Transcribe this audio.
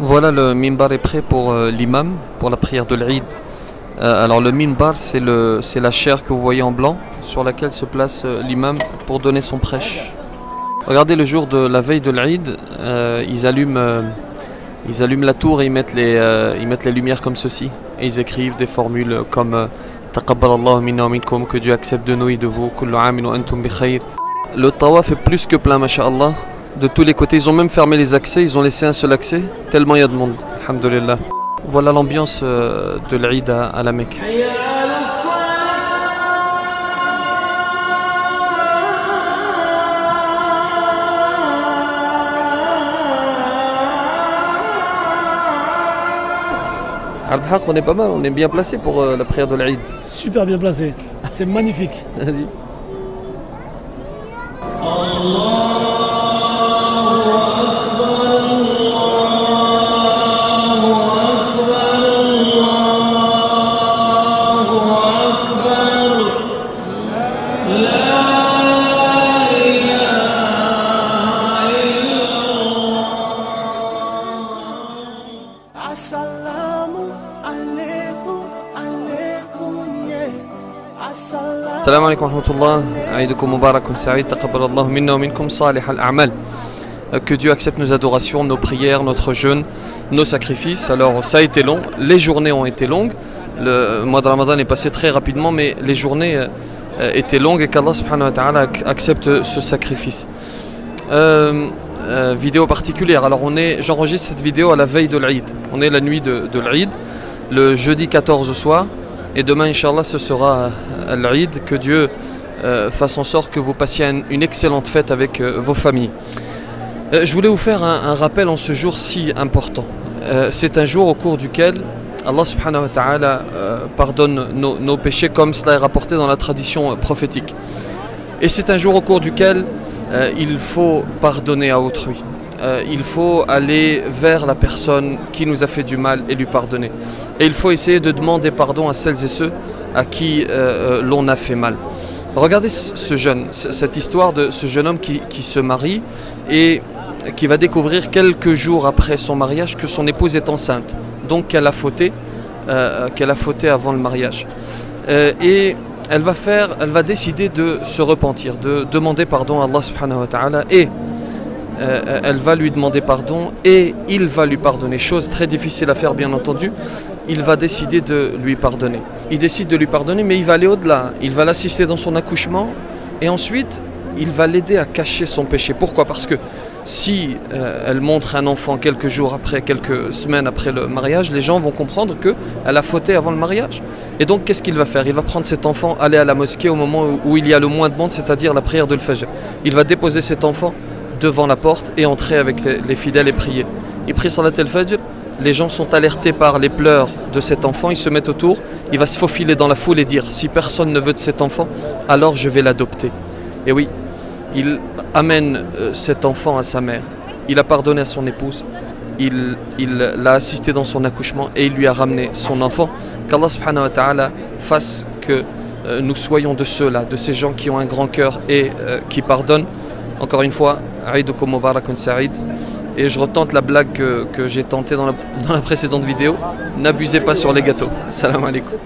Voilà, le minbar est prêt pour l'imam, pour la prière de l'Eid. Alors le minbar, c'est la chaire que vous voyez en blanc, sur laquelle se place l'imam pour donner son prêche. Regardez, le jour de la veille de l'Eid, ils allument la tour et ils mettent les lumières comme ceci. Et ils écrivent des formules comme Taqabbalallahu minna wa minkum, que Dieu accepte de nous et de vous, Kullu amin wa antum bi khayr. Le tawaf est plus que plein, masha'Allah. De tous les côtés, ils ont même fermé les accès, ils ont laissé un seul accès, tellement il y a de monde, alhamdoulilah. Voilà l'ambiance de l'Eid à la Mecque. Abdelhak, on est pas mal, on est bien placé pour la prière de l'Eid. Super bien placé, c'est magnifique. Vas-y. Salam alaikum wa rahmatullah, Aïdoukoum Mubarakun Sa'id, Taqabbalallahu minna wa minkum salih al-a'mal. Que Dieu accepte nos adorations, nos prières, notre jeûne, nos sacrifices. Alors ça a été long, les journées ont été longues, le mois de Ramadan est passé très rapidement, mais les journées étaient longues et qu'Allah subhanahu wa ta'ala accepte ce sacrifice. Vidéo particulière, alors j'enregistre cette vidéo à la veille de l'Eid, on est la nuit de l'Eid, le jeudi 14 au soir. Et demain, Inch'Allah, ce sera l'Eid. Que Dieu fasse en sorte que vous passiez une excellente fête avec vos familles. Je voulais vous faire un rappel en ce jour si important. C'est un jour au cours duquel Allah subhanahu wa ta'ala pardonne nos péchés, comme cela est rapporté dans la tradition prophétique. Et c'est un jour au cours duquel il faut pardonner à autrui. Il faut aller vers la personne qui nous a fait du mal et lui pardonner. Et il faut essayer de demander pardon à celles et ceux à qui l'on a fait mal. Regardez cette histoire de ce jeune homme qui se marie et qui va découvrir quelques jours après son mariage que son épouse est enceinte. Donc qu'elle a fauté avant le mariage. Et elle va décider de se repentir, de demander pardon à Allah subhanahu wa ta'ala, et elle va lui demander pardon et il va lui pardonner. Chose très difficile à faire, bien entendu. Il va décider de lui pardonner. Il décide de lui pardonner, mais il va aller au-delà. Il va l'assister dans son accouchement et ensuite il va l'aider à cacher son péché. Pourquoi? Parce que si elle montre un enfant quelques jours après, quelques semaines après le mariage, les gens vont comprendre qu'elle a fauté avant le mariage. Et donc qu'est-ce qu'il va faire? Il va prendre cet enfant, aller à la mosquée au moment où il y a le moins de monde, c'est-à-dire la prière de l'Fajr. Il va déposer cet enfant devant la porte et entrer avec les fidèles et prier. Il prie Salat al-Fajr, les gens sont alertés par les pleurs de cet enfant, ils se mettent autour, il va se faufiler dans la foule et dire: si personne ne veut de cet enfant, alors je vais l'adopter. Et oui, il amène cet enfant à sa mère, il a pardonné à son épouse, il l'a assisté dans son accouchement et il lui a ramené son enfant. Qu'Allah subhanahu wa ta'ala fasse que nous soyons de ceux-là, de ces gens qui ont un grand cœur et qui pardonnent. Encore une fois, Aïdoukoum Mubarakun Sa'id. Et je retente la blague que j'ai tentée dans la précédente vidéo. N'abusez pas sur les gâteaux. Salam alaikum.